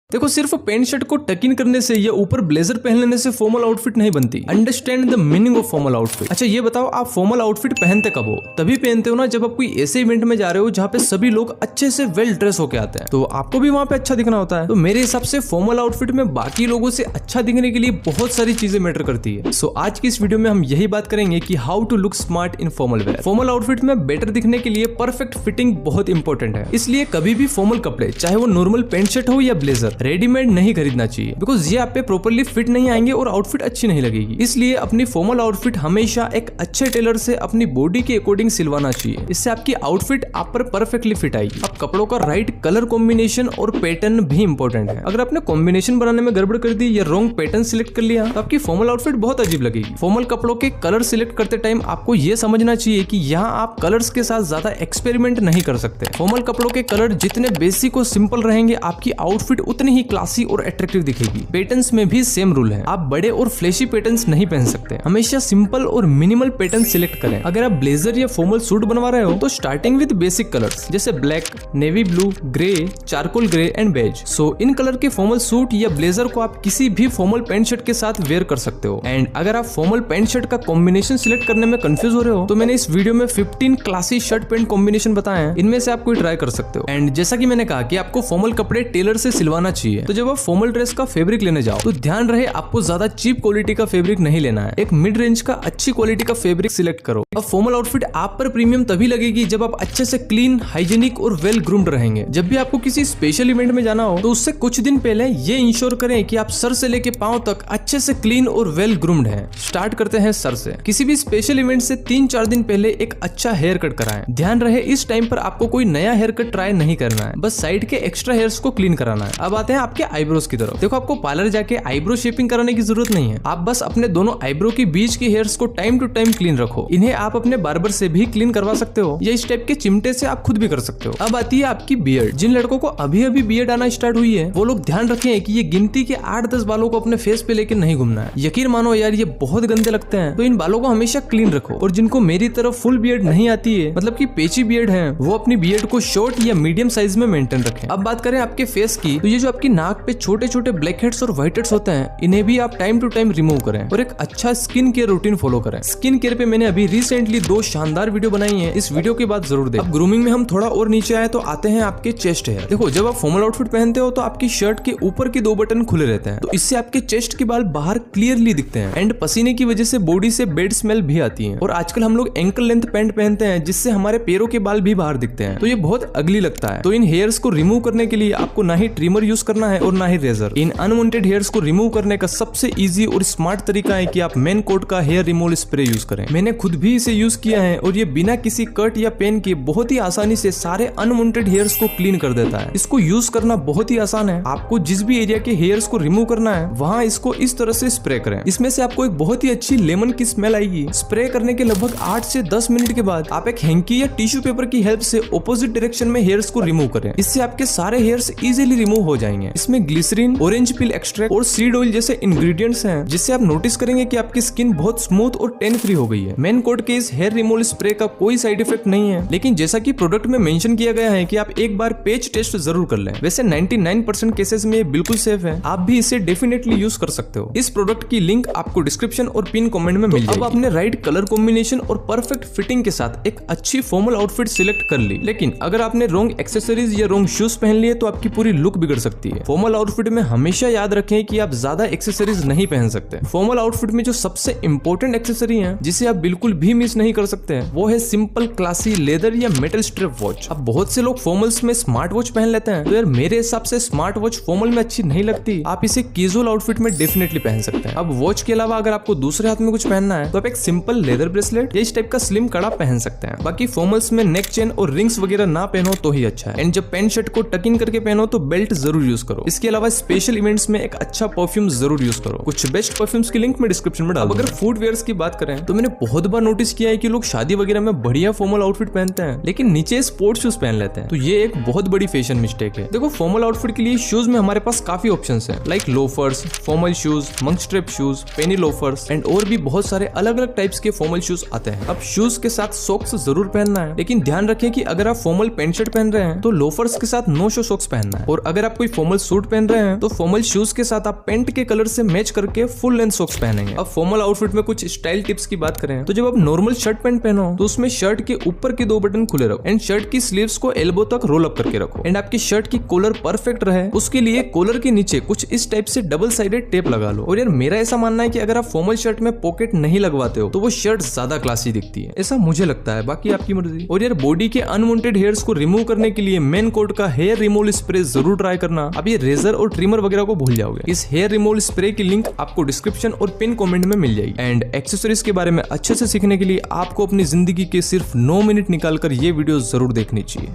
देखो सिर्फ pant shirt को टक इन करने से या ऊपर ब्लेजर पहन लेने से फॉर्मल आउटफिट नहीं बनती। Understand the meaning of formal outfit. अच्छा ये बताओ, आप फॉर्मल आउटफिट पहनते कब हो? तभी पहनते हो ना जब आप कोई ऐसे इवेंट में जा रहे हो जहाँ पे सभी लोग अच्छे से वेल ड्रेस होके आते हैं, तो आपको भी वहाँ पे अच्छा दिखना होता है। तो मेरे हिसाब से फॉर्मल आउटफिट में बाकी लोगों से अच्छा दिखने के लिए बहुत सारी चीजें मैटर करती है। सो आज की इस वीडियो में हम यही बात करेंगे कि how to look smart in formal wear. Formal outfit में बेटर दिखने के लिए परफेक्ट फिटिंग बहुत इंपॉर्टेंट है। इसलिए कभी भी फॉर्मल कपड़े, चाहे वो नॉर्मल पैंट शर्ट हो या ब्लेजर, रेडीमेड नहीं खरीदना चाहिए, बिकॉज ये आप पे प्रॉपर्ली फिट नहीं आएंगे और आउटफिट अच्छी नहीं लगेगी। इसलिए अपनी फॉर्मल आउटफिट हमेशा एक अच्छे टेलर से अपनी बॉडी के अकॉर्डिंग सिलवाना चाहिए। इससे आपकी आउटफिट आप पर परफेक्टली फिट आएगी। अब कपड़ों का राइट कलर कॉम्बिनेशन और पैटर्न भी इंपॉर्टेंट है। अगर आपने कॉम्बिनेशन बनाने में गड़बड़ कर दी या रॉन्ग पैटर्न सिलेक्ट कर लिया तो आपकी फॉर्मल आउटफिट बहुत अजीब लगेगी। फॉर्मल कपड़ों के कलर सिलेक्ट करते टाइम आपको यह समझना चाहिए कि यहाँ आप कलर्स के साथ ज्यादा एक्सपेरिमेंट नहीं कर सकते। फॉर्मल कपड़ों के कलर जितने बेसिक और सिंपल रहेंगे, आपकी आउटफिट उतनी ही क्लासी और अट्रैक्टिव दिखेगी। पैटर्न्स में भी सेम रूल है, आप बड़े और फ्लैशी पैटर्न्स नहीं पहन सकते। हमेशा सिंपल और मिनिमल पैटर्न सिलेक्ट करें। अगर आप ब्लेजर या फॉर्मल सूट बनवा रहे हो तो स्टार्टिंग विद बेसिक कलर्स जैसे black, navy blue, grey, charcoal grey and beige. So इन कलर के फॉर्मल सूट या ब्लेजर को आप किसी भी फॉर्मल पैंट शर्ट के साथ वेयर कर सकते हो। एंड अगर आप फॉर्मल पैंट शर्ट का कॉम्बिनेशन सिलेक्ट करने में कंफ्यूज हो रहे हो तो मैंने इस वीडियो में 15 क्लासी शर्ट पैंट कॉम्बिनेशन बताए हैं, इनमें से आप कोई ट्राई कर सकते हो। एंड जैसा कि मैंने कहा कि आपको फॉर्मल कपड़े टेलर से सिलवाना चाहिए, तो जब आप फॉर्मल ड्रेस का फैब्रिक लेने जाओ तो ध्यान रहे आपको ज्यादा चीप क्वालिटी का फैब्रिक नहीं लेना है। एक मिड रेंज का अच्छी क्वालिटी का फैब्रिक सिलेक्ट करो। अब फॉर्मल आउटफिट आप पर प्रीमियम तभी लगेगी जब आप अच्छे से क्लीन, हाइजीनिक और वेल ग्रूम्ड रहेंगे। जब भी आपको किसी स्पेशल इवेंट में जाना हो तो उससे कुछ दिन पहले ये इंश्योर करें कि आप सर से लेके पांव तक अच्छे से क्लीन और वेल ग्रूम्ड हैं। स्टार्ट करते हैं सर से। किसी भी स्पेशल इवेंट से 3-4 दिन पहले एक अच्छा हेयर कट कराएं। ध्यान रहे इस टाइम पर आपको कोई नया हेयर कट ट्राई नहीं करना है, बस साइड के एक्स्ट्रा हेयर्स को क्लीन कराना है। अब आते हैं आपके आईब्रोज की तरफ। देखो आपको पार्लर जाके आईब्रो शेपिंग कराने की जरूरत नहीं है, आप बस अपने दोनों आईब्रो के बीच के हेयर्स को टाइम टू टाइम क्लीन रखो। इन्हें आप अपने बार्बर से भी क्लीन करवा सकते हो या इस टाइप के चिमटे से आप खुद भी कर सकते हो। अब आती है आपकी बियर्ड। जिन लड़कों को अभी अभी बियर्ड आना स्टार्ट हुई है वो लोग ध्यान रखें कि ये गिनती के 8-10 बालों को अपने फेस पे लेकर नहीं घूमना है। यकीन मानो यार ये बहुत गंदे लगते हैं, तो इन बालों को हमेशा क्लीन रखो। और जिनको मेरी तरफ फुल बियर्ड नहीं आती है, मतलब की पेची बियर्ड है, वो अपनी बियर्ड को शॉर्ट या मीडियम साइज में मेंटेन रखें। अब बात करें आपके फेस की, तो ये जो आपकी नाक पे छोटे छोटे ब्लैक हेड्स और व्हाइट हेड्स होते हैं, इन्हें भी आप टाइम टू टाइम रिमूव करें और एक अच्छा स्किन केयर रूटीन फॉलो करें। स्किन केयर पे मैंने अभी रिसेंटली 2 शानदार वीडियो बनाई है, इस वीडियो के बाद जरूर देखें। अब ग्रूमिंग में हम थोड़ा और नीचे आए तो आते हैं आपके चेस्ट हेयर। देखो जब आप फॉर्मल आउटफिट पहनते हो तो आपकी शर्ट के ऊपर के 2 बटन खुले रहते हैं, तो इससे आपके चेस्ट के बाल बाहर क्लियरली दिखते हैं। एंड पसीने की वजह से बॉडी से बैड स्मेल भी आती है। और आजकल हम लोग एंकल लेंथ पैंट पहनते हैं जिससे हमारे पैरों के बाल भी बाहर दिखते हैं, तो ये बहुत अगली लगता है। तो इन हेयर्स को रिमूव करने के लिए आपको ना ही ट्रिमर यूज करना है और ना ही रेजर। इन अनवांटेड हेयर्स को रिमूव करने का सबसे इजी और स्मार्ट तरीका है कि आप मेन कोट का हेयर रिमूवल स्प्रे यूज करें। मैंने खुद भी इसे यूज किया है और ये बिना किसी कट या पेन के बहुत ही आसानी से सारे अनवांटेड हेयर्स को क्लीन कर देता है। इसको यूज करना बहुत ही आसान है। आपको जिस भी एरिया के हेयर्स को रिमूव करना है वहाँ इसको इस तरह से स्प्रे करें। इसमें से आपको एक बहुत ही अच्छी लेमन की स्मेल आएगी। स्प्रे करने के लगभग 8 से 10 मिनट के बाद आप एक हैंकी या टिश्यू पेपर की हेल्प से ऑपोजिट डायरेक्शन में हेयर्स को रिमूव करें। इससे आपके सारे हेयर्स इजीली रिमूव हो जाएंगे। इसमें ग्लिसरीन, ऑरेंज पील एक्सट्रैक्ट और सीड ऑयल जैसे इंग्रेडिएंट्स हैं, जिससे आप नोटिस करेंगे कि आपकी स्किन बहुत स्मूथ और टेन फ्री हो गई है। मेन कोट के इस हेयर रिमूवल स्प्रे का कोई साइड इफेक्ट नहीं है, लेकिन जैसा कि प्रोडक्ट में मेंशन किया गया है कि आप एक बार पेच टेस्ट जरूर कर लें। वैसे 99% केसेस में ये बिल्कुल सेफ है, आप भी इसे डेफिनेटली यूज कर सकते हो। इस प्रोडक्ट की लिंक आपको डिस्क्रिप्शन और पिन कमेंट में मिल जाएगी। अब आपने राइट कलर कॉम्बिनेशन और परफेक्ट फिटिंग के साथ एक अच्छी फॉर्मल आउटफिट सिलेक्ट कर ली, लेकिन अगर आपने रॉन्ग एक्सेसरीज या रॉन्ग शूज पहन लिए तो आपकी पूरी लुक बिगड़ सकती है। फॉर्मल आउटफिट में हमेशा याद रखें कि आप ज्यादा एक्सेसरीज नहीं पहन सकते। फॉर्मल आउटफिट में जो सबसे इंपॉर्टेंट एक्सेसरी है जिसे आप बिल्कुल भी मिस नहीं कर सकते वो है सिंपल क्लासी लेदर या मेटल स्ट्रिप वॉच। अब बहुत से लोग फॉर्मल्स में स्मार्ट वॉच पहन लेते हैं, तो यार मेरे हिसाब से स्मार्ट वॉच फॉर्मल में अच्छी नहीं लगती। आप इसे कैजुअल आउटफिट में डेफिनेटली पहन सकते हैं। अब वॉच के अलावा अगर आपको दूसरे हाथ में कुछ पहनना है तो आप एक सिंपल लेदर ब्रेसलेट या इस टाइप का स्लिम कड़ा पहन सकते हैं। बाकी फॉर्मल्स में नेक चेन और रिंग्स वगैरह ना पहनो तो ही अच्छा है। एंड जब पैंट शर्ट को टक इन करके पहनो तो बेल्ट जरूर यूज करो। इसके अलावा स्पेशल इवेंट्स में एक अच्छा परफ्यूम जरूर यूज करो। कुछ बेस्ट परफ्यूम्स की लिंक मैं डिस्क्रिप्शन में डाल दूंगा। अगर फुटवेयर्स की बात करें तो मैंने बहुत बार नोटिस किया है कि लोग शादी वगैरह में बढ़िया फॉर्मल आउटफिट पहनते हैं लेकिन नीचे स्पोर्ट्स शूज पहन लेते हैं, तो ये एक बहुत बड़ी फैशन मिस्टेक है। देखो फॉर्मल आउटफिट के लिए शूज में हमारे पास काफी ऑप्शंस हैं, like loafers, formal shoes, monk strip shoes, Penney loafers and और भी बहुत सारे अलग अलग टाइप्स के फॉर्मल शूज आते हैं। अब शूज के साथ सॉक्स जरूर पहनना है, लेकिन ध्यान रखें कि अगर आप फॉर्मल पैंट शर्ट पहन रहे हैं तो लोफर्स के साथ नो शो सॉक्स पहनना है। और अगर आप कोई फॉर्मल सूट पहन रहे हैं तो फॉर्मल शूज के साथ आप पैंट के कलर से मैच करके फुल लेंथ सॉक्स पहनेंगे। अब फॉर्मल आउटफिट में कुछ स्टाइल टिप्स की बात करें तो जब आप नॉर्मल शर्ट पैंट पहनो तो उसमें शर्ट के ऊपर के 2 बटन खुले रखो एंड शर्ट की स्लीव्स को एल्बो तक रोल अप करके रखो एंड आपकी शर्ट की कॉलर परफेक्ट रहे उसके लिए कॉलर के नीचे कुछ इस टाइप से डबल साइडेड टेप लगा लो। और यार मेरा ऐसा मानना है कि अगर आप फॉर्मल शर्ट में पॉकेट नहीं लगवाते हो तो वो शर्ट ज्यादा क्लासी दिखती है, ऐसा मुझे लगता है, बाकी आपकी मर्जी। और यार बॉडी के अनवांटेड हेयर्स को रिमूव करने के लिए मेन कोड का हेयर रिमूवल स्प्रे जरूर ट्राई करना। अब ये रेजर और ट्रिमर वगैरह को भूल जाओगे। इस हेयर रिमूवल स्प्रे की लिंक आपको डिस्क्रिप्शन और पिन कमेंट में मिल जाएगी। एंड एक्सेसरीज के बारे में अच्छे से सीखने के लिए आपको अपनी जिंदगी के सिर्फ 9 मिनट निकालकर ये वीडियो जरूर देखनी चाहिए।